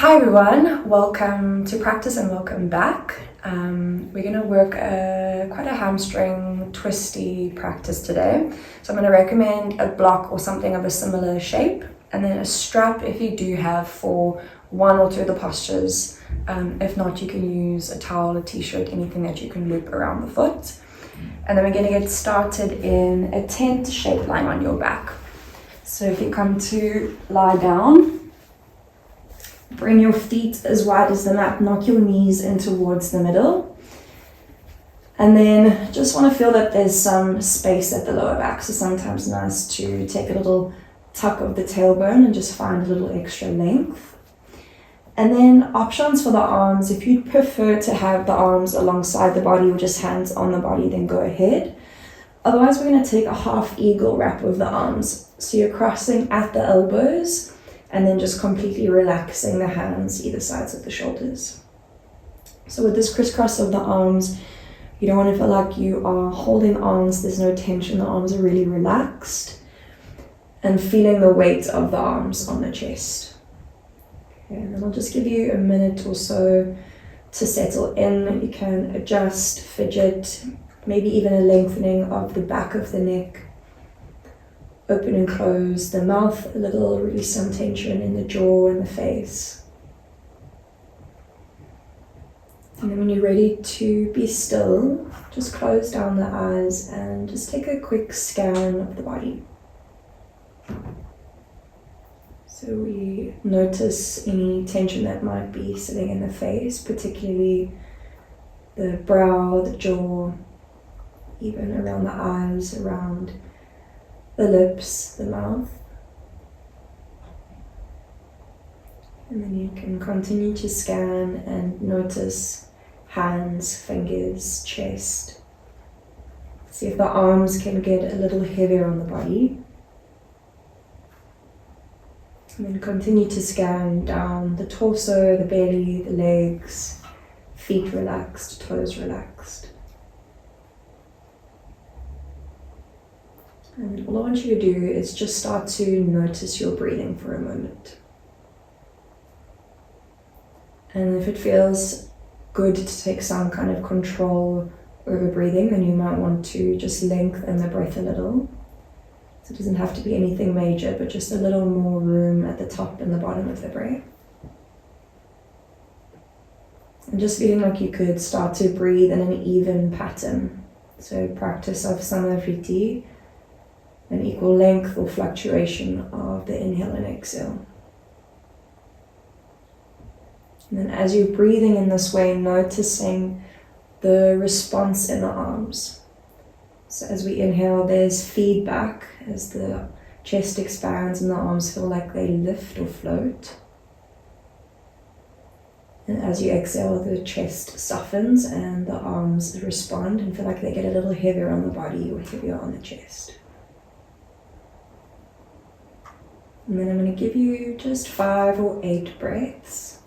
Hi everyone, welcome to practice and welcome back. We're going to work quite a hamstring twisty practice today. So I'm going to recommend a block or something of a similar shape, and then a strap if you do have for one or two of the postures. If not, you can use a towel, a t-shirt, anything that you can loop around the foot. And then we're going to get started in a tent shape lying on your back. So if you come to lie down, bring your feet as wide as the mat, knock your knees in towards the middle. And then just want to feel that there's some space at the lower back. So sometimes nice to take a little tuck of the tailbone and just find a little extra length. And then options for the arms, if you'd prefer to have the arms alongside the body or just hands on the body, then go ahead. Otherwise, we're going to take a half eagle wrap with the arms. So you're crossing at the elbows, and then just completely relaxing the hands either sides of the shoulders. So with this crisscross of the arms, you don't want to feel like you are holding arms, there's no tension, the arms are really relaxed, and feeling the weight of the arms on the chest. Okay, and then I'll just give you a minute or so to settle in. You can adjust, fidget, maybe even a lengthening of the back of the neck. Open and close the mouth a little, release some tension in the jaw and the face. And then when you're ready to be still, just close down the eyes and just take a quick scan of the body. So we notice any tension that might be sitting in the face, particularly the brow, the jaw, even around the eyes, around the lips, the mouth. And then you can continue to scan and notice hands, fingers, chest. See if the arms can get a little heavier on the body. And then continue to scan down the torso, the belly, the legs, feet relaxed, toes relaxed. And all I want you to do is just start to notice your breathing for a moment. And if it feels good to take some kind of control over breathing, then you might want to just lengthen the breath a little. So it doesn't have to be anything major, but just a little more room at the top and the bottom of the breath. And just feeling like you could start to breathe in an even pattern. So practice of samavriti, an equal length or fluctuation of the inhale and exhale. And then as you're breathing in this way, noticing the response in the arms. So as we inhale, there's feedback as the chest expands and the arms feel like they lift or float. And as you exhale, the chest softens and the arms respond and feel like they get a little heavier on the body or heavier on the chest. And then I'm going to give you just 5 or 8 breaths.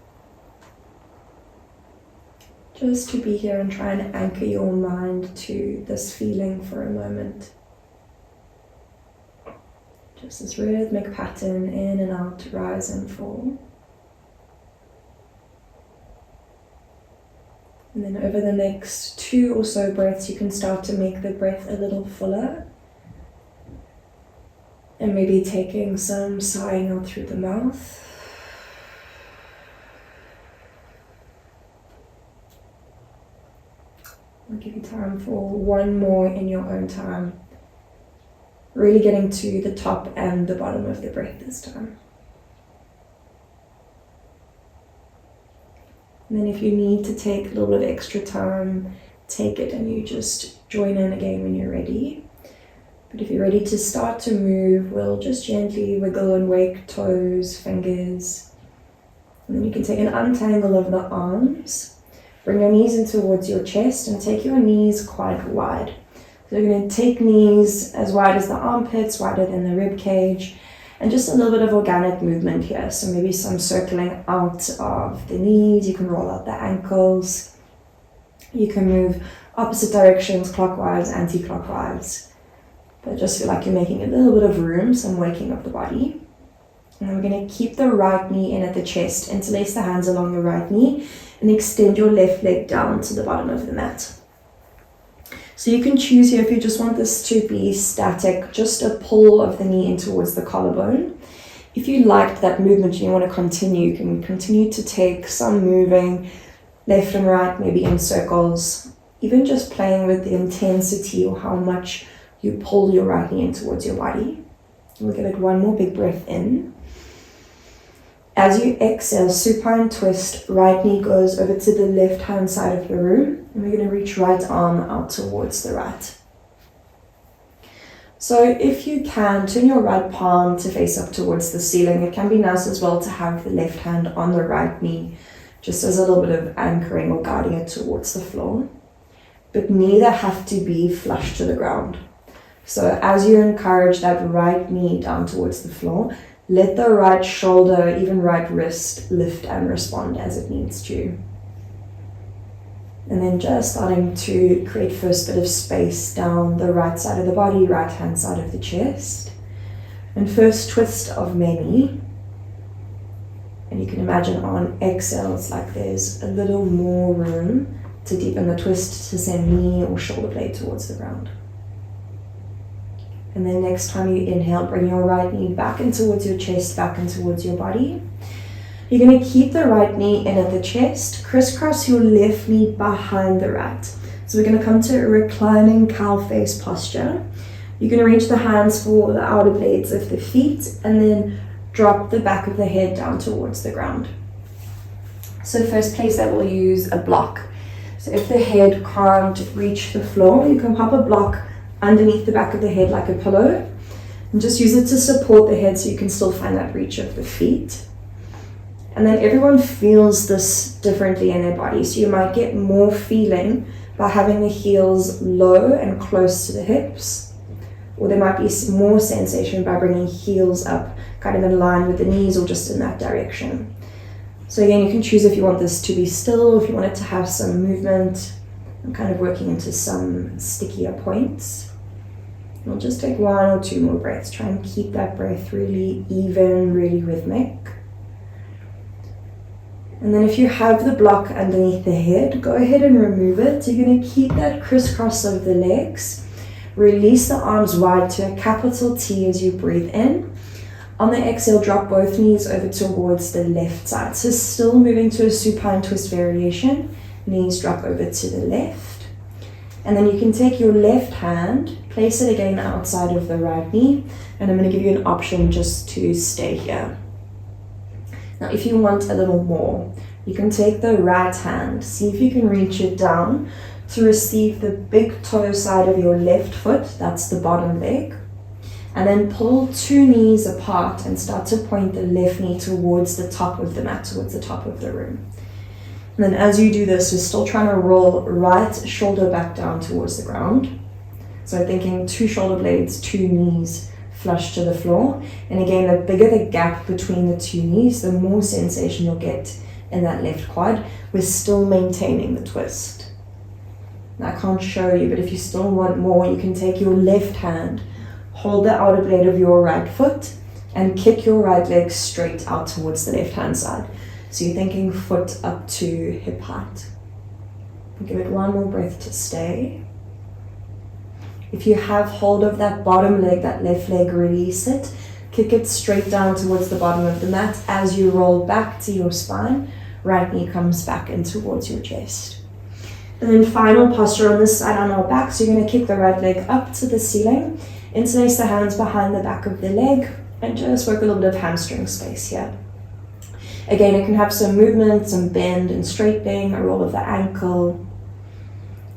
Just to be here and try and anchor your mind to this feeling for a moment. Just this rhythmic pattern, in and out, rise and fall. And then over the next 2 or so breaths, you can start to make the breath a little fuller. And maybe taking some sighing out through the mouth. I'll give you time for one more in your own time. Really getting to the top and the bottom of the breath this time. And then if you need to take a little bit of extra time, take it and you just join in again when you're ready. But if you're ready to start to move, we'll just gently wiggle and wake toes, fingers. And then you can take an untangle of the arms. Bring your knees in towards your chest and take your knees quite wide. So you're going to take knees as wide as the armpits, wider than the rib cage, and just a little bit of organic movement here. So maybe some circling out of the knees. You can roll out the ankles. You can move opposite directions, clockwise, anti-clockwise. But just feel like you're making a little bit of room, some waking of the body. And then we're going to keep the right knee in at the chest, interlace the hands along the right knee, and extend your left leg down to the bottom of the mat. So you can choose here if you just want this to be static, just a pull of the knee in towards the collarbone. If you liked that movement and you want to continue, you can continue to take some moving left and right, maybe in circles, even just playing with the intensity or how much you pull your right knee in towards your body. We'll give it one more big breath in. As you exhale, supine twist, right knee goes over to the left hand side of the room, and we're going to reach right arm out towards the right. So if you can, turn your right palm to face up towards the ceiling. It can be nice as well to have the left hand on the right knee, just as a little bit of anchoring or guiding it towards the floor. But neither have to be flush to the ground. So as you encourage that right knee down towards the floor, let the right shoulder, even right wrist, lift and respond as it needs to. And then just starting to create first bit of space down the right side of the body, right hand side of the chest. And first twist of many. And you can imagine on exhale, it's like there's a little more room to deepen the twist to send knee or shoulder blade towards the ground. And then next time you inhale, bring your right knee back in towards your chest, back in towards your body. You're going to keep the right knee in at the chest, crisscross your left knee behind the right. So we're going to come to a reclining cow face posture. You're going to reach the hands for the outer blades of the feet and then drop the back of the head down towards the ground. So first place that we'll use a block. So if the head can't reach the floor, you can pop a block underneath the back of the head like a pillow and just use it to support the head so you can still find that reach of the feet. And then everyone feels this differently in their body. So you might get more feeling by having the heels low and close to the hips, or there might be more sensation by bringing heels up kind of in line with the knees or just in that direction. So again, you can choose if you want this to be still, if you want it to have some movement. I'm kind of working into some stickier points. We'll just take one or two more breaths. Try and keep that breath really even, really rhythmic. And then if you have the block underneath the head, go ahead and remove it. You're going to keep that crisscross of the legs. Release the arms wide to a capital T as you breathe in. On the exhale, drop both knees over towards the left side. So still moving to a supine twist variation. Knees drop over to the left. And then you can take your left hand, place it again outside of the right knee, and I'm going to give you an option just to stay here. Now, if you want a little more, you can take the right hand, see if you can reach it down to receive the big toe side of your left foot, that's the bottom leg, and then pull two knees apart and start to point the left knee towards the top of the mat, towards the top of the room. And then as you do this, you're still trying to roll right shoulder back down towards the ground. So thinking two shoulder blades, two knees flush to the floor. And again, the bigger the gap between the two knees, the more sensation you'll get in that left quad. We're still maintaining the twist. Now, I can't show you, but if you still want more, you can take your left hand, hold the outer blade of your right foot, and kick your right leg straight out towards the left hand side. So you're thinking foot up to hip height. Give it one more breath to stay. If you have hold of that bottom leg, that left leg, release it. Kick it straight down towards the bottom of the mat. As you roll back to your spine, right knee comes back in towards your chest. And then final posture on this side on our back. So you're going to kick the right leg up to the ceiling. Interlace the hands behind the back of the leg and just work a little bit of hamstring space here. Again, it can have some movement, some bend and straightening, a roll of the ankle,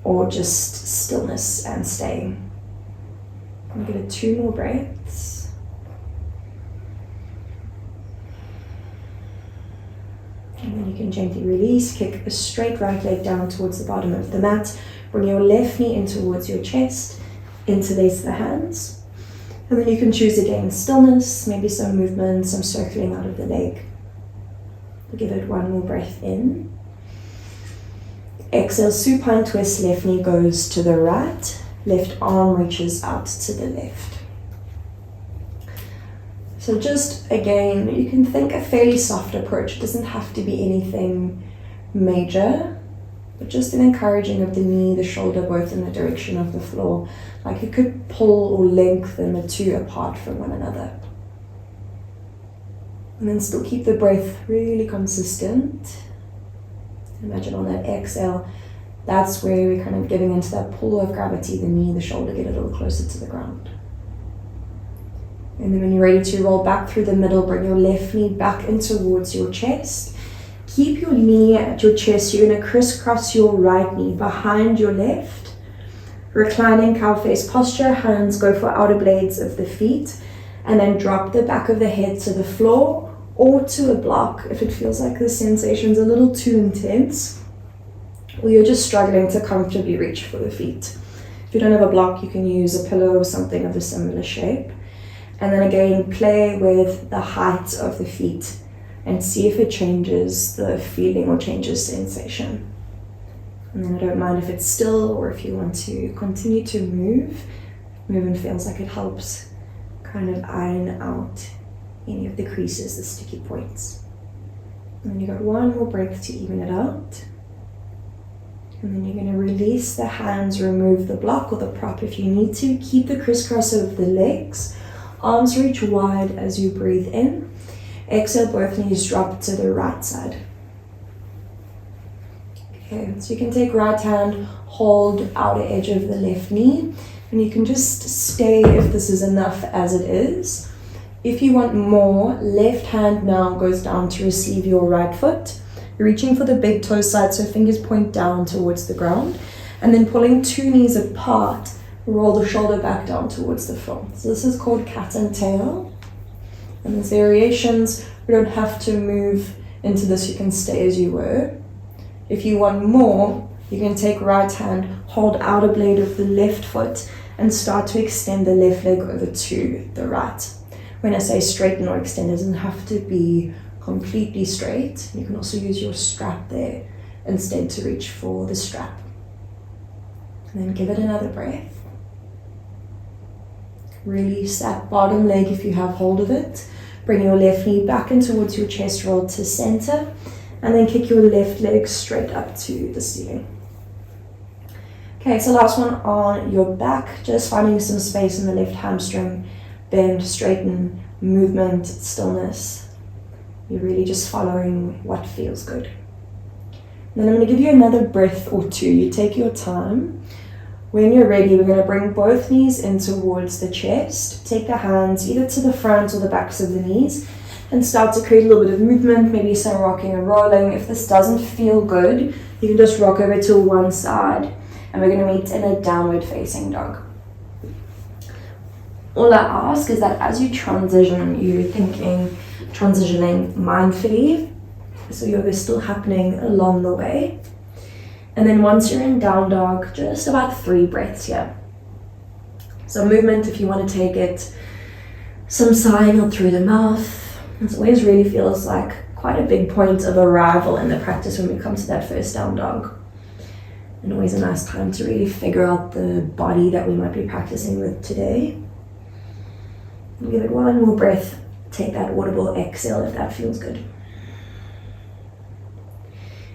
or just stillness and staying. I'm going to give it two more breaths. And then you can gently release, kick a straight right leg down towards the bottom of the mat. Bring your left knee in towards your chest, interlace the hands. And then you can choose again stillness, maybe some movement, some circling out of the leg. Give it one more breath in. Exhale, supine twist, left knee goes to the right, left arm reaches out to the left. So just again, you can think a fairly soft approach. It doesn't have to be anything major, but just an encouraging of the knee, the shoulder, both in the direction of the floor. Like you could pull or lengthen the two apart from one another. And then still keep the breath really consistent. Imagine on that exhale, that's where we're kind of giving into that pull of gravity, the knee, the shoulder get a little closer to the ground. And then when you're ready to roll back through the middle, bring your left knee back in towards your chest. Keep your knee at your chest. You're going to crisscross your right knee behind your left. Reclining cow face posture, hands go for outer blades of the feet. And then drop the back of the head to the floor or to a block if it feels like the sensation's a little too intense, or you're just struggling to comfortably reach for the feet. If you don't have a block, you can use a pillow or something of a similar shape. And then again, play with the height of the feet and see if it changes the feeling or changes sensation. And then I don't mind if it's still or if you want to continue to move. Movement feels like it helps kind of iron out any of the creases, the sticky points. And then you got one more breath to even it out. And then you're going to release the hands, remove the block or the prop if you need to. Keep the crisscross of the legs. Arms reach wide as you breathe in. Exhale, both knees drop to the right side. Okay, so you can take right hand, hold outer edge of the left knee, and you can just stay if this is enough as it is. If you want more, left hand now goes down to receive your right foot. You're reaching for the big toe side, so fingers point down towards the ground, and then pulling two knees apart, roll the shoulder back down towards the floor. So this is called cat and tail. And there's variations. We don't have to move into this, you can stay as you were. If you want more, you can take right hand, hold outer blade of the left foot, and start to extend the left leg over to the right. When I say straighten or extend, it doesn't have to be completely straight. You can also use your strap there instead to reach for the strap. And then give it another breath. Release that bottom leg if you have hold of it. Bring your left knee back in towards your chest, roll to center, and then kick your left leg straight up to the ceiling. Okay, so last one on your back, just finding some space in the left hamstring, bend, straighten, movement, stillness. You're really just following what feels good. And then I'm going to give you another breath or two. You take your time. When you're ready, we're going to bring both knees in towards the chest. Take the hands either to the front or the backs of the knees and start to create a little bit of movement, maybe some rocking and rolling. If this doesn't feel good, you can just rock over to one side. And we're going to meet in a downward facing dog. All I ask is that as you transition, you're transitioning mindfully, so yoga is still happening along the way. And then once you're in down dog, just about 3 breaths here. So movement, if you want to take it, some sighing out through the mouth. It always really feels like quite a big point of arrival in the practice when we come to that first down dog. And always a nice time to really figure out the body that we might be practicing with today. And give it one more breath. Take that audible exhale if that feels good.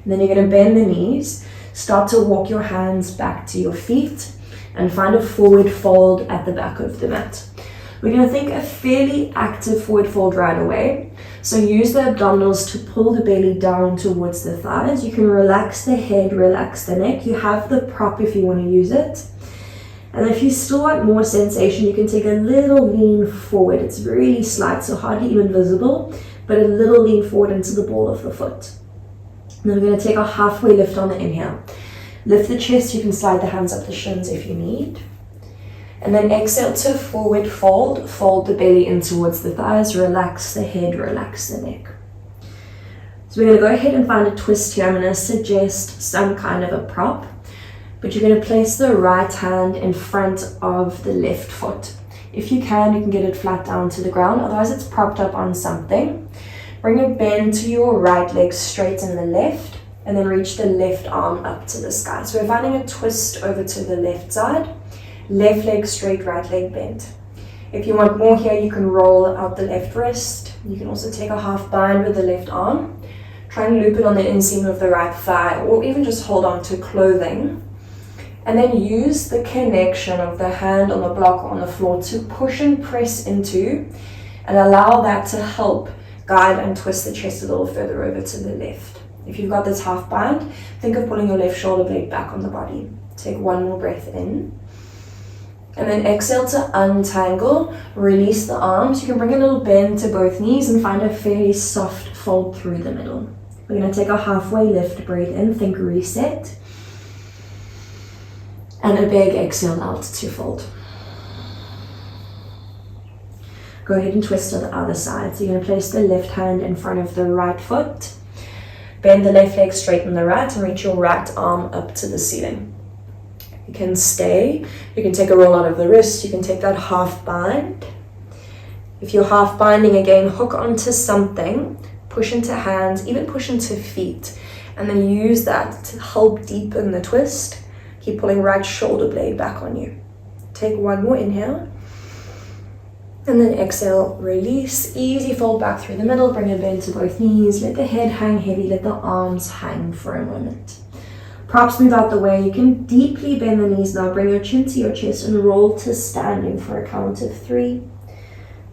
And then you're going to bend the knees. Start to walk your hands back to your feet and find a forward fold at the back of the mat. We're going to think a fairly active forward fold right away. So use the abdominals to pull the belly down towards the thighs. You can relax the head, relax the neck. You have the prop if you want to use it. And if you still want more sensation, you can take a little lean forward. It's really slight, so hardly even visible, but a little lean forward into the ball of the foot. And then we're going to take a halfway lift on the inhale. Lift the chest, you can slide the hands up the shins if you need. And then exhale to forward fold. Fold the belly in towards the thighs, relax the head, relax the neck. So we're going to go ahead and find a twist here. I'm going to suggest some kind of a prop, but you're going to place the right hand in front of the left foot. If you can get it flat down to the ground, otherwise it's propped up on something. Bring a bend to your right leg, straighten the left, and then reach the left arm up to the sky. So we're finding a twist over to the left side. Left leg straight, right leg bent. If you want more here, you can roll out the left wrist. You can also take a half bind with the left arm. Try and loop it on the inseam of the right thigh, or even just hold on to clothing. And then use the connection of the hand on the block or on the floor to push and press into, and allow that to help guide and twist the chest a little further over to the left. If you've got this half bind, think of pulling your left shoulder blade back on the body. Take one more breath in. And then exhale to untangle, release the arms. You can bring a little bend to both knees and find a fairly soft fold through the middle. We're going to take a halfway lift, breathe in, think reset. And a big exhale out to fold. Go ahead and twist to the other side. So you're going to place the left hand in front of the right foot. Bend the left leg, straighten the right, and reach your right arm up to the ceiling. You can stay. You can take a roll out of the wrist. You can take that half bind. If you're half binding again, hook onto something, push into hands, even push into feet, and then use that to help deepen the twist. Keep pulling right shoulder blade back on you. Take one more inhale. And then exhale, release, easy fold back through the middle, bring a bend to both knees, let the head hang heavy, let the arms hang for a moment. Props move out the way, you can deeply bend the knees now, bring your chin to your chest and roll to standing for a count of 3,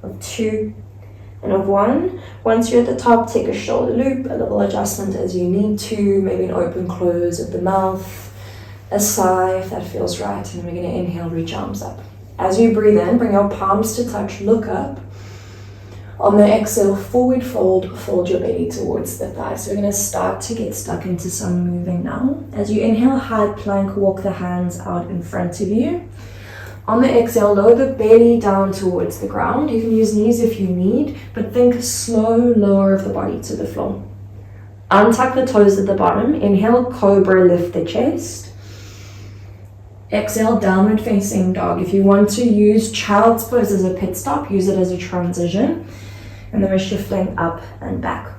of 2, and of 1. Once you're at the top, take a shoulder loop, a little adjustment as you need to, maybe an open close of the mouth, a sigh if that feels right, and then we're going to inhale, reach arms up. As you breathe in, bring your palms to touch, look up. On the exhale, forward fold, fold your belly towards the thighs. So we're going to start to get stuck into some moving now. As you inhale, high plank, walk the hands out in front of you. On the exhale, lower the belly down towards the ground. You can use knees if you need, but think slow lower of the body to the floor. Untuck the toes at the bottom. Inhale, cobra, lift the chest. Exhale, downward facing dog. If you want to use child's pose as a pit stop, use it as a transition. And then we're shifting up and back.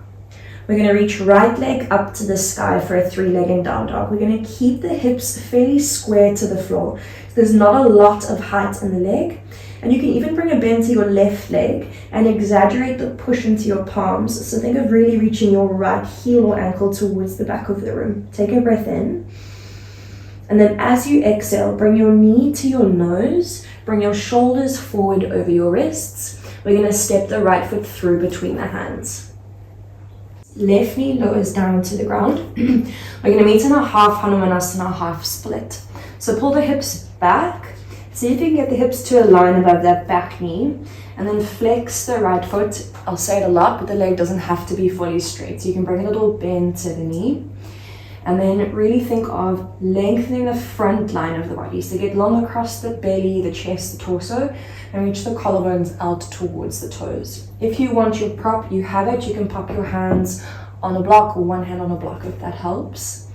We're going to reach right leg up to the sky for a 3-legged down dog. We're going to keep the hips fairly square to the floor. So there's not a lot of height in the leg. And you can even bring a bend to your left leg and exaggerate the push into your palms. So think of really reaching your right heel or ankle towards the back of the room. Take a breath in. And then as you exhale, bring your knee to your nose, bring your shoulders forward over your wrists. We're going to step the right foot through between the hands. Left knee lowers down to the ground. We're going to meet in a half Hanumanasana, half split. So pull the hips back. See if you can get the hips to align above that back knee. And then flex the right foot. I'll say it a lot, but the leg doesn't have to be fully straight. So you can bring a little bend to the knee. And then really think of lengthening the front line of the body. So get long across the belly, the chest, the torso, and reach the collarbones out towards the toes. If you want your prop, you have it. You can pop your hands on a block or one hand on a block if that helps.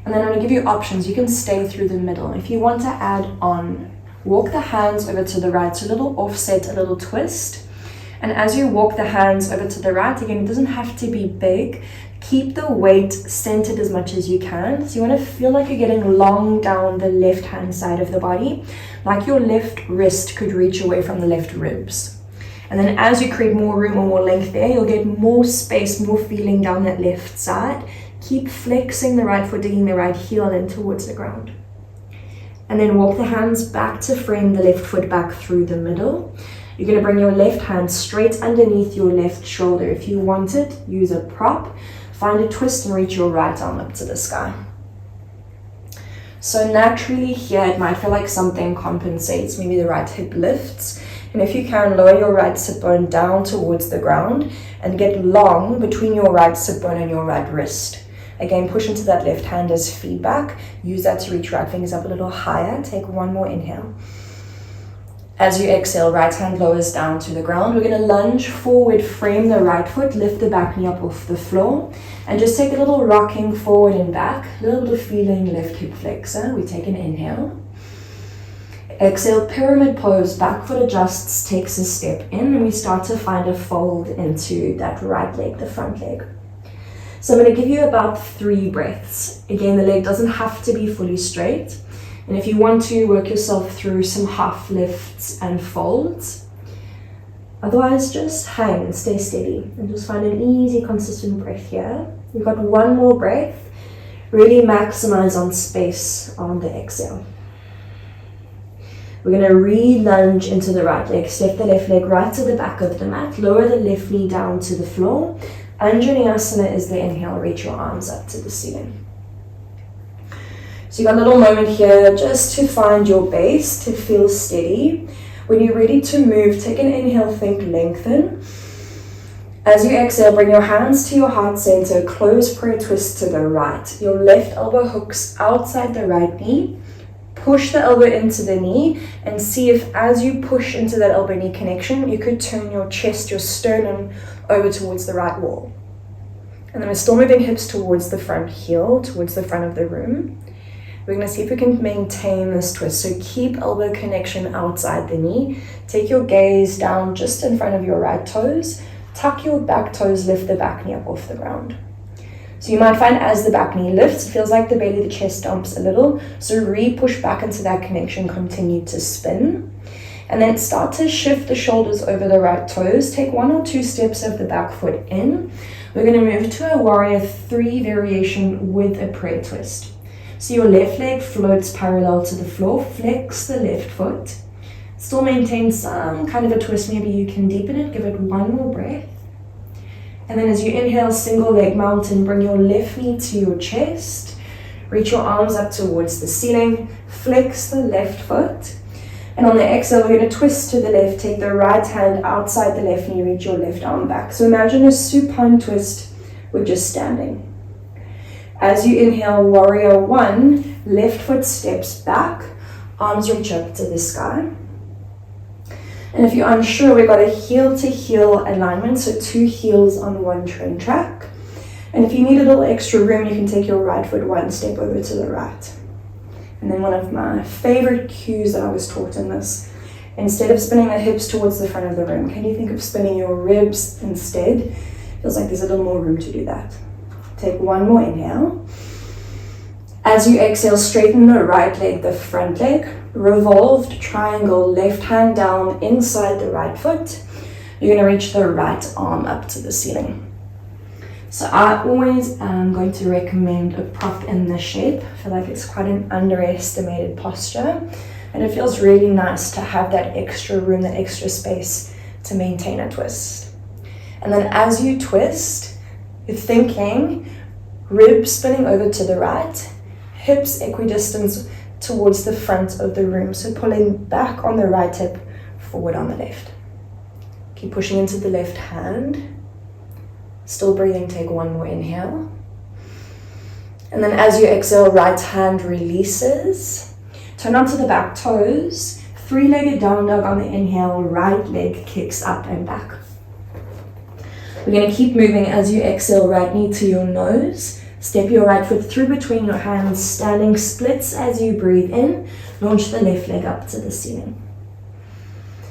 And then I'm going to give you options. You can stay through the middle. If you want to add on, walk the hands over to the right. So a little offset, a little twist. And as you walk the hands over to the right, again, it doesn't have to be big. Keep the weight centered as much as you can. So you want to feel like you're getting long down the left hand side of the body, like your left wrist could reach away from the left ribs. And then as you create more room or more length there, you'll get more space, more feeling down that left side. Keep flexing the right foot, digging the right heel in towards the ground. And then walk the hands back to frame the left foot back through the middle. You're going to bring your left hand straight underneath your left shoulder. If you want it, use a prop. Find a twist and reach your right arm up to the sky. So naturally here, it might feel like something compensates. Maybe the right hip lifts. And if you can, lower your right sit bone down towards the ground and get long between your right sit bone and your right wrist. Again, push into that left hand as feedback. Use that to reach right fingers up a little higher. Take one more inhale. As you exhale, right hand lowers down to the ground. We're going to lunge forward, frame the right foot, lift the back knee up off the floor, and just take a little rocking forward and back, a little bit of feeling left hip flexor. We take an inhale. Exhale, pyramid pose, back foot adjusts, takes a step in, and we start to find a fold into that right leg, the front leg. So I'm going to give you about 3 breaths. Again, the leg doesn't have to be fully straight. And if you want to work yourself through some half lifts and folds, Otherwise, just hang, stay steady, and just find an easy, consistent breath here. You've got one more breath. Really maximize on space on the exhale. We're going to re-lunge into the right leg. Step the left leg right to the back of the mat. Lower the left knee down to the floor. Vinyasa is the inhale. Reach your arms up to the ceiling. So you've got a little moment here just to find your base, to feel steady. When you're ready to move, take an inhale, think lengthen. As you exhale, bring your hands to your heart center, close prayer twist to the right. Your left elbow hooks outside the right knee. Push the elbow into the knee and see if as you push into that elbow knee connection, you could turn your chest, your sternum over towards the right wall. And then we're still moving hips towards the front heel, towards the front of the room. We're going to see if we can maintain this twist. So keep elbow connection outside the knee. Take your gaze down just in front of your right toes. Tuck your back toes, lift the back knee up off the ground. So you might find as the back knee lifts, it feels like the belly, the chest dumps a little. So re-push back into that connection, continue to spin. And then start to shift the shoulders over the right toes. Take 1 or 2 steps of the back foot in. We're going to move to a warrior 3 variation with a prayer twist. So your left leg floats parallel to the floor, flex the left foot. Still maintain some kind of a twist, maybe you can deepen it, give it 1 more breath. And then as you inhale, single leg mountain, bring your left knee to your chest. Reach your arms up towards the ceiling, flex the left foot. And on the exhale, we're going to twist to the left, take the right hand outside the left knee, reach your left arm back. So imagine a supine twist with just standing. As you inhale, warrior 1, left foot steps back, arms reach up to the sky. And if you're unsure, we've got a heel to heel alignment, so 2 heels on 1 train track. And if you need a little extra room, you can take your right foot 1 step over to the right. And then one of my favorite cues that I was taught in this, instead of spinning the hips towards the front of the room, can you think of spinning your ribs instead? Feels like there's a little more room to do that. Take 1 more inhale. As you exhale, straighten the right leg, the front leg. Revolved triangle, left hand down inside the right foot. You're going to reach the right arm up to the ceiling. So I always am going to recommend a prop in this shape. I feel like it's quite an underestimated posture. And it feels really nice to have that extra room, that extra space to maintain a twist. And then as you twist, you're thinking ribs spinning over to the right, hips equidistant towards the front of the room. So pulling back on the right hip, forward on the left. Keep pushing into the left hand. Still breathing, take 1 more inhale. And then as you exhale, right hand releases. Turn onto the back toes. 3-legged down dog on the inhale, right leg kicks up and back. We're going to keep moving as you exhale, right knee to your nose. Step your right foot through between your hands, standing splits as you breathe in. Launch the left leg up to the ceiling.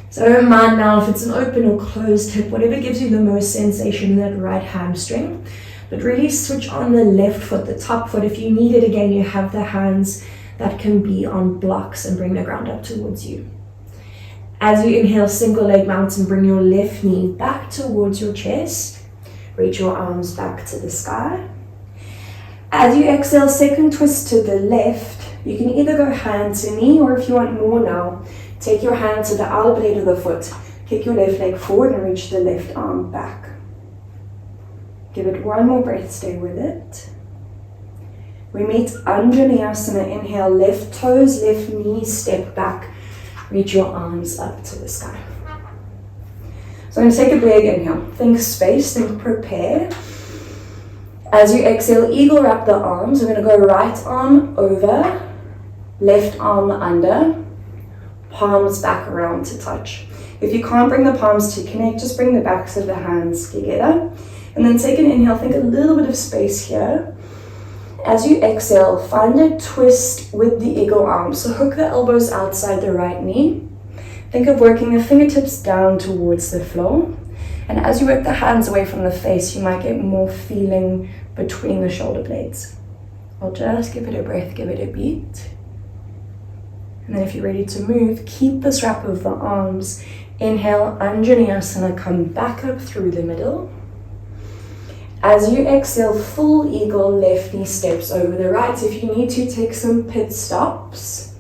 So don't mind now if it's an open or closed hip, whatever gives you the most sensation in that right hamstring. But really switch on the left foot, the top foot. If you need it, again, you have the hands that can be on blocks and bring the ground up towards you. As you inhale, single leg mountain, bring your left knee back towards your chest. Reach your arms back to the sky. As you exhale, second twist to the left. You can either go hand to knee, or if you want more now, take your hand to the outer blade of the foot. Kick your left leg forward and reach the left arm back. Give it 1 more breath, stay with it. We meet Vinyasa. Inhale, left toes, left knee, step back. Reach your arms up to the sky. So I'm going to take a big inhale. Think space, think prepare. As you exhale, eagle wrap the arms. We're going to go right arm over, left arm under, palms back around to touch. If you can't bring the palms to connect, just bring the backs of the hands together. And then take an inhale, think a little bit of space here. As you exhale, find a twist with the eagle arm. So hook the elbows outside the right knee. Think of working the fingertips down towards the floor. And as you work the hands away from the face, you might get more feeling between the shoulder blades. I'll just give it a breath, give it a beat. And then if you're ready to move, keep this wrap of the arms Inhale, Anjaneyasana, come back up through the middle. As you exhale, full eagle, left knee steps over the right. If you need to, take some pit stops.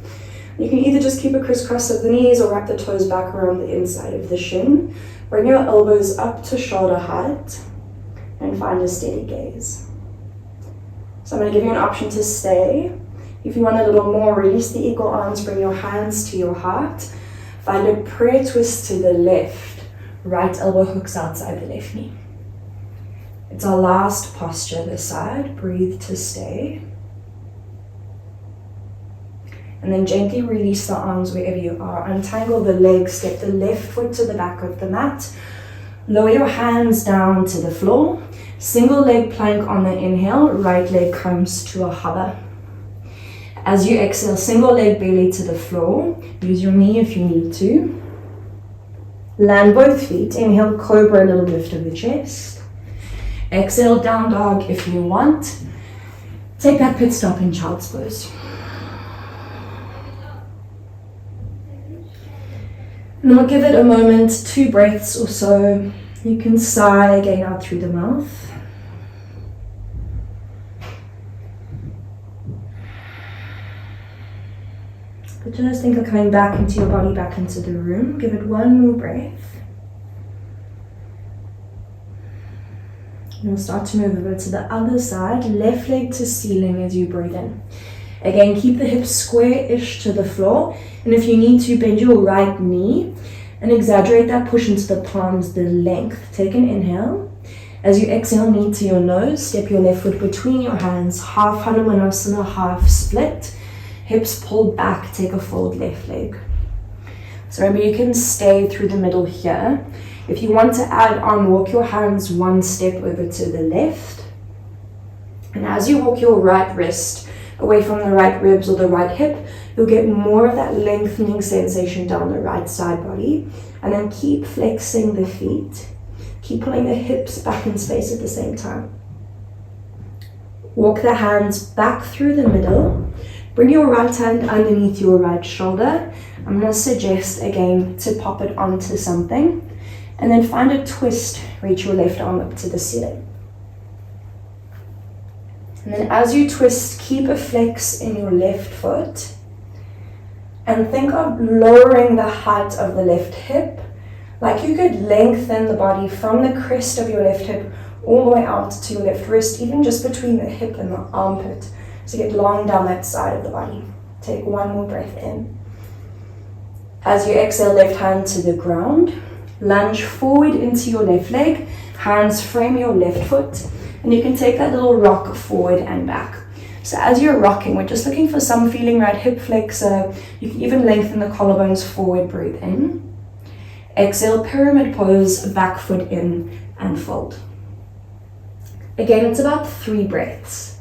You can either just keep a crisscross of the knees or wrap the toes back around the inside of the shin. Bring your elbows up to shoulder height and find a steady gaze. So I'm going to give you an option to stay. If you want a little more, release the eagle arms, bring your hands to your heart. Find a prayer twist to the left. Right elbow hooks outside the left knee. It's our last posture this side. Breathe to stay. And then gently release the arms wherever you are. Untangle the legs, step the left foot to the back of the mat. Lower your hands down to the floor. Single leg plank on the inhale, right leg comes to a hover. As you exhale, single leg belly to the floor. Use your knee if you need to. Land both feet. Inhale, cobra, a little lift of the chest. Exhale, down dog if you want. Take that pit stop in child's pose. And we'll give it a moment, 2 breaths or so. You can sigh again out through the mouth. But just think of coming back into your body, back into the room. Give it 1 more breath. And we'll start to move over to the other side, left leg to ceiling as you breathe in. Again, keep the hips square-ish to the floor. And if you need to, bend your right knee and exaggerate that push into the palms, the length. Take an inhale. As you exhale, knee to your nose, step your left foot between your hands, half Hanumanasana, half split. Hips pulled back, take a fold left leg. So remember, you can stay through the middle here. If you want to add on, walk your hands 1 step over to the left. And as you walk your right wrist away from the right ribs or the right hip, you'll get more of that lengthening sensation down the right side body. And then keep flexing the feet. Keep pulling the hips back in space at the same time. Walk the hands back through the middle. Bring your right hand underneath your right shoulder. I'm going to suggest again to pop it onto something. And then find a twist, reach your left arm up to the ceiling. And then as you twist, keep a flex in your left foot. And think of lowering the height of the left hip. Like you could lengthen the body from the crest of your left hip all the way out to your left wrist, even just between the hip and the armpit. So get long down that side of the body. Take 1 more breath in. As you exhale, left hand to the ground. Lunge forward into your left leg. Hands frame your left foot. And you can take that little rock forward and back. So as you're rocking, we're just looking for some feeling, right? Hip flexor. You can even lengthen the collarbones forward, breathe in. Exhale, pyramid pose, back foot in and fold. Again, it's about 3 breaths.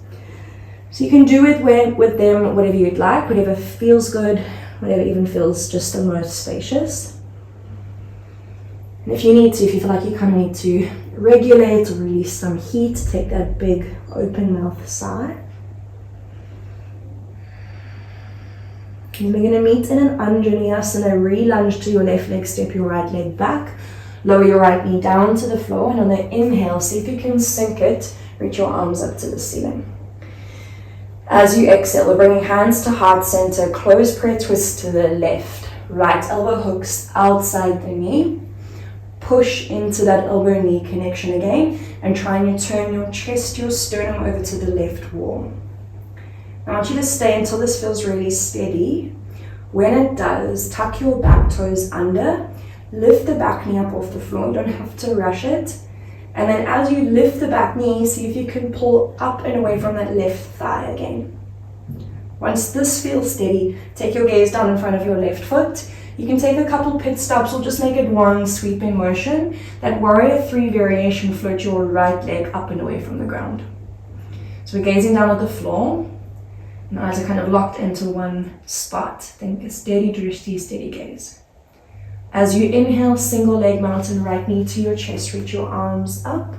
So you can do it with them whatever you'd like, whatever feels good, whatever even feels just the most spacious. And if you need to, if you feel like you kind of need to regulate or release some heat, take that big open mouth sigh. And we're going to meet in an Anjaneyasana, re-lunge to your left leg, step your right leg back, lower your right knee down to the floor, and on the inhale, see if you can sink it, reach your arms up to the ceiling. As you exhale, we're bringing hands to heart center, close prayer twist to the left, right elbow hooks outside the knee, push into that elbow knee connection again, and try and turn your chest, your sternum over to the left wall. I want you to stay until this feels really steady. When it does, tuck your back toes under, lift the back knee up off the floor, you don't have to rush it. And then as you lift the back knee, see if you can pull up and away from that left thigh again. Once this feels steady, take your gaze down in front of your left foot. You can take a couple pit stops or just make it 1 sweeping motion. That warrior 3 variation, float your right leg up and away from the ground. So we're gazing down at the floor. And eyes are kind of locked into 1 spot. Think a steady drishti, steady gaze. As you inhale, single leg mountain, right knee to your chest, reach your arms up.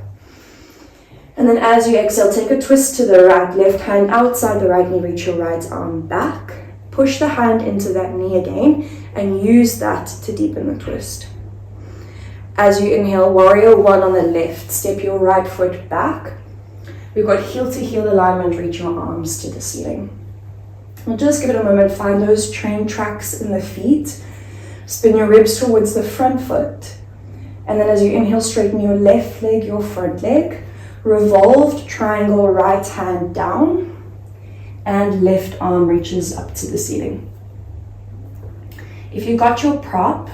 And then as you exhale, take a twist to the right, left hand outside the right knee, reach your right arm back. Push the hand into that knee again and use that to deepen the twist. As you inhale, warrior one on the left, step your right foot back. We've got heel to heel alignment, reach your arms to the ceiling. We'll just give it a moment, find those train tracks in the feet. Spin your ribs towards the front foot. And then as you inhale, straighten your left leg, your front leg. Revolved triangle, right hand down. And left arm reaches up to the ceiling. If you got your prop,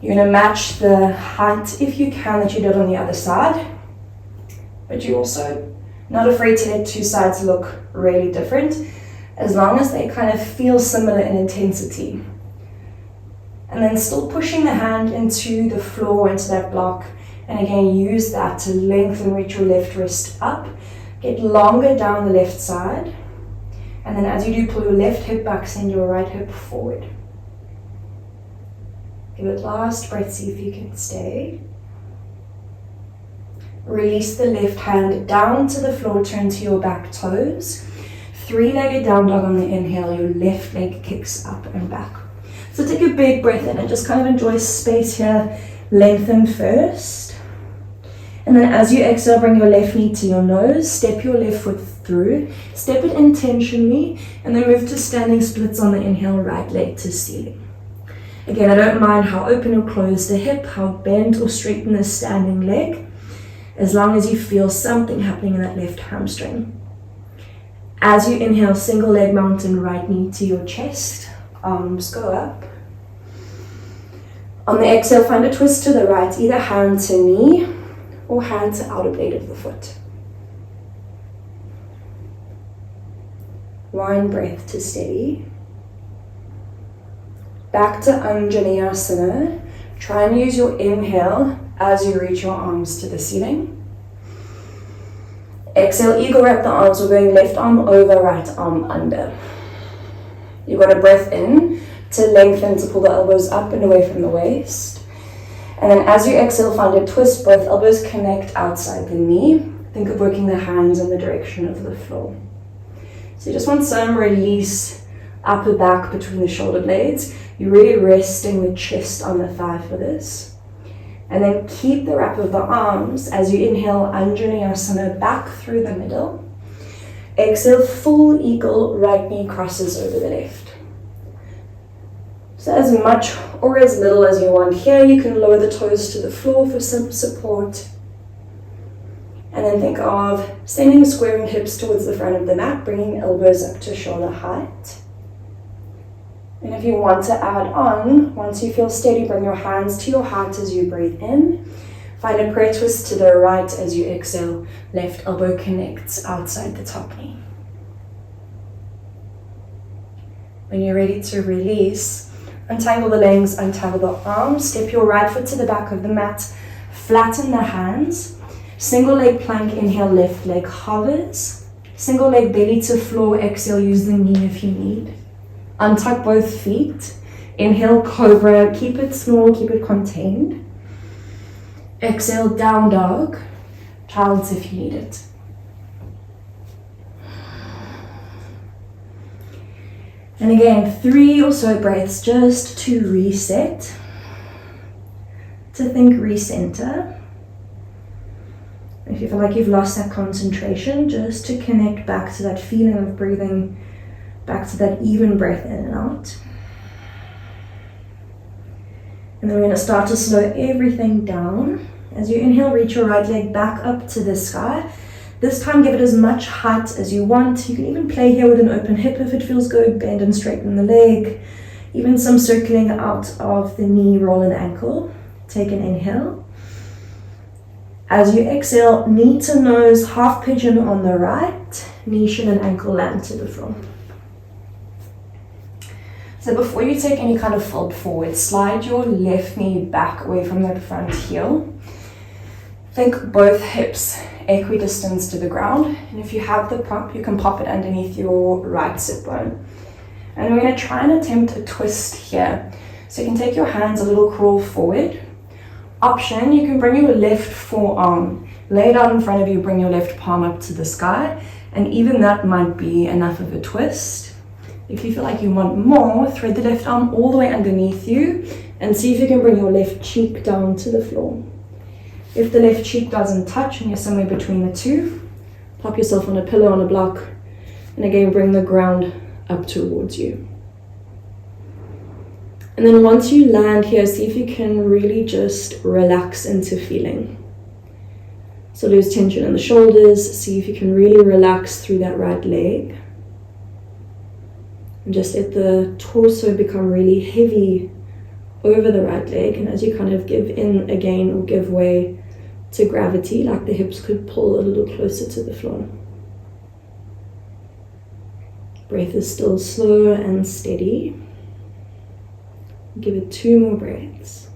you're going to match the height, if you can, that you did on the other side. But you're also not afraid to let two sides look really different, as long as they kind of feel similar in intensity. And then still pushing the hand into the floor, into that block. And again, use that to lengthen, reach your left wrist up. Get longer down the left side. And then as you do, pull your left hip back, send your right hip forward. Give it last breath, see if you can stay. Release the left hand down to the floor, turn to your back toes. Three-legged down dog on the inhale, your left leg kicks up and back. So take a big breath in and just kind of enjoy space here. Lengthen first. And then as you exhale, bring your left knee to your nose, step your left foot through, step it intentionally, and then move to standing splits on the inhale, right leg to ceiling. Again, I don't mind how open or closed the hip, how bent or straighten the standing leg, as long as you feel something happening in that left hamstring. As you inhale, single leg mountain, right knee to your chest, arms go up. On the exhale, find a twist to the right, either hand to knee or hand to outer blade of the foot. One breath to steady. Back to Anjaneyasana. Try and use your inhale as you reach your arms to the ceiling. Exhale, eagle wrap the arms. We're going left arm over, right arm under. You've got a breath in to lengthen, to pull the elbows up and away from the waist. And then as you exhale, find a twist. Both elbows connect outside the knee. Think of working the hands in the direction of the floor. So you just want some release, upper back between the shoulder blades. You're really resting the chest on the thigh for this. And then keep the wrap of the arms as you inhale, Anjaneyasana, back through the middle. Exhale, full eagle, right knee crosses over the left. So as much or as little as you want here, you can lower the toes to the floor for some support. And then think of standing squaring hips towards the front of the mat, bringing elbows up to shoulder height. And if you want to add on, once you feel steady, bring your hands to your heart as you breathe in. Find a prayer twist to the right as you exhale. Left elbow connects outside the top knee. When you're ready to release, untangle the legs, untangle the arms, step your right foot to the back of the mat, flatten the hands, single leg plank, inhale, left leg hovers, single leg belly to floor, exhale, use the knee if you need. Untuck both feet, inhale, cobra, keep it small, keep it contained. Exhale, down dog, child's if you need it. And again, 3 or so breaths just to reset, to think recenter. If you feel like you've lost that concentration, just to connect back to that feeling of breathing, back to that even breath in and out. And then we're going to start to slow everything down. As you inhale, reach your right leg back up to the sky. This time, give it as much height as you want. You can even play here with an open hip if it feels good. Bend and straighten the leg. Even some circling out of the knee, roll an ankle. Take an inhale. As you exhale, knee to nose, half pigeon on the right. Knee, shin, and ankle land to the floor. So before you take any kind of fold forward, slide your left knee back away from that front heel. Think both hips equidistant to the ground. And if you have the prop, you can pop it underneath your right sit bone. And we're going to try and attempt a twist here. So you can take your hands a little crawl forward. Option, you can bring your left forearm, lay it out in front of you, bring your left palm up to the sky. And even that might be enough of a twist. If you feel like you want more, thread the left arm all the way underneath you And see if you can bring your left cheek down to the floor. If the left cheek doesn't touch and you're somewhere between the two, pop yourself on a pillow, on a block, and again bring the ground up towards you. And then once you land here, see if you can really just relax into feeling. So lose tension in the shoulders, see if you can really relax through that right leg. And just let the torso become really heavy over the right leg. And as you kind of give in again or give way to gravity, like the hips could pull a little closer to the floor. Breath is still slow and steady. Give it 2 more breaths.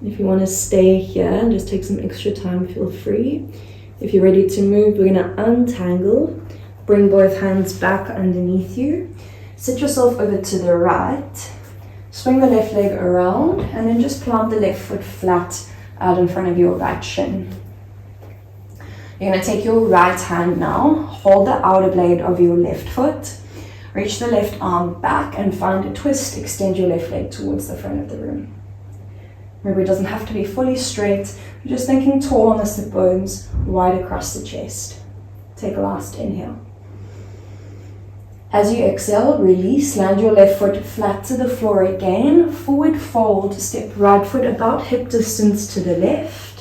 If you want to stay here and just take some extra time, feel free. If you're ready to move, we're going to untangle. Bring both hands back underneath you. Sit yourself over to the right. Swing the left leg around and then just plant the left foot flat out in front of your right shin. You're going to take your right hand now, hold the outer blade of your left foot, reach the left arm back and find a twist, extend your left leg towards the front of the room. Remember, it doesn't have to be fully straight, you're just thinking tall on the sit bones, wide across the chest. Take a last inhale. As you exhale, release, land your left foot flat to the floor again, forward fold, step right foot about hip distance to the left.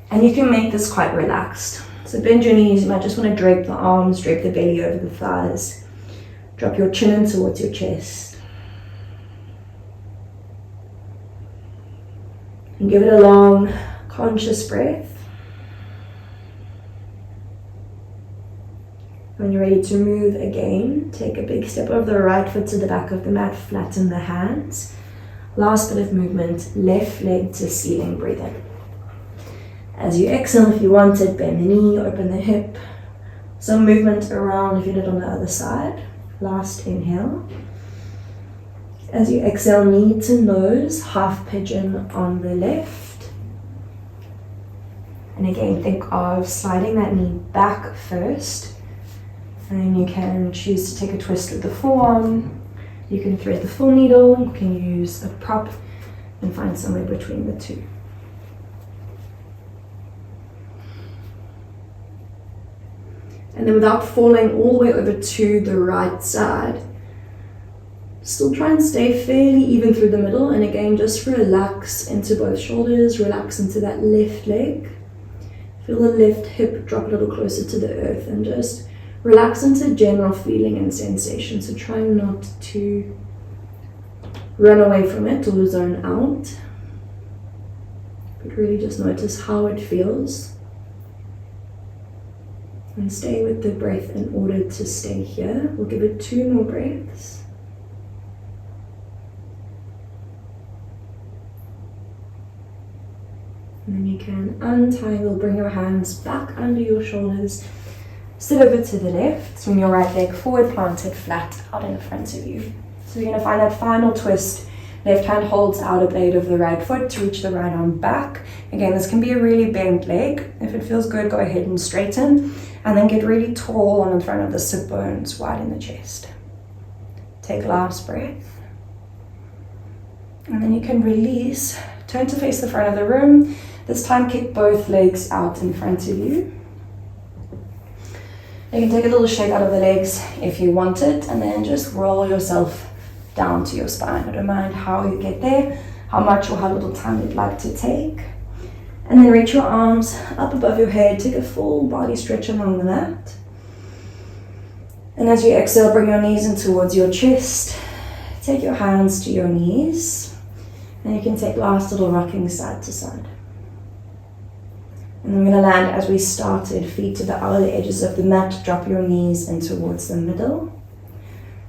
And you can make this quite relaxed. So bend your knees, you might just want to drape the arms, drape the belly over the thighs. Drop your chin in towards your chest. And give it a long, conscious breath. When you're ready to move again, take a big step of the right foot to the back of the mat, flatten the hands. Last bit of movement, left leg to ceiling, breathe in. As you exhale, if you wanted, bend the knee, open the hip. Some movement around if you did on the other side. Last inhale. As you exhale, knee to nose, half pigeon on the left. And again, think of sliding that knee back first. And then you can choose to take a twist with the forearm. You can thread the full needle, you can use a prop and find somewhere between the two. And then without falling all the way over to the right side, still try and stay fairly even through the middle. And again, just relax into both shoulders, relax into that left leg. Feel the left hip drop a little closer to the earth and just relax into general feeling and sensation. So try not to run away from it or zone out, but really just notice how it feels. And stay with the breath in order to stay here. We'll give it 2 more breaths. And then you can untangle, bring your hands back under your shoulders, sit over to the left, swing your right leg forward, planted flat out in front of you. So you're going to find that final twist. Left hand holds outer blade of the right foot to reach the right arm back. Again, this can be a really bent leg. If it feels good, go ahead and straighten. And then get really tall on in front of the sit bones, wide in the chest. Take last breath. And then you can release. Turn to face the front of the room. This time kick both legs out in front of you. You can take a little shake out of the legs if you want it, and then just roll yourself down to your spine. I don't mind how you get there, how much or how little time you'd like to take. And then reach your arms up above your head, take a full body stretch along the mat. And as you exhale, bring your knees in towards your chest. Take your hands to your knees. And you can take last little rocking side to side. And I'm going to land as we started, feet to the outer edges of the mat, drop your knees in towards the middle.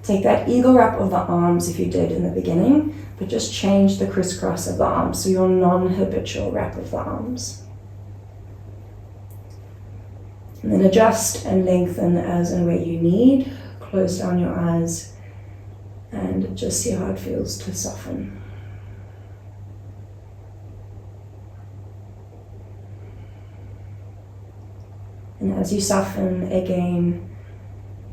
Take that eagle wrap of the arms if you did in the beginning, but just change the crisscross of the arms, so your non-habitual wrap of the arms. And then adjust and lengthen as and where you need. Close down your eyes and just see how it feels to soften. And as you soften again,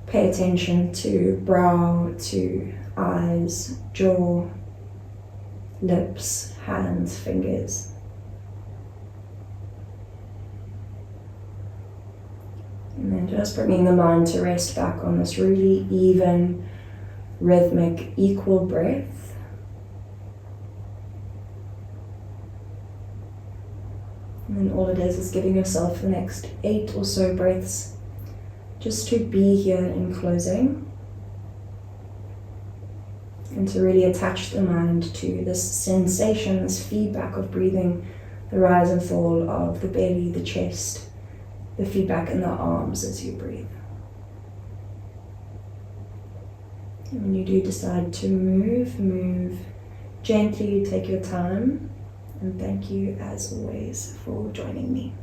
pay Pay attention to brow, to eyes, jaw, lips, hands, fingers. And then just bringing the mind to rest back on this really even, rhythmic, equal breath. And then all it is giving yourself the next 8 or so breaths just to be here in closing. And to really attach the mind to this sensation, this feedback of breathing, the rise and fall of the belly, the chest, the feedback in the arms as you breathe. And when you do decide to move gently, take your time. And thank you as always for joining me.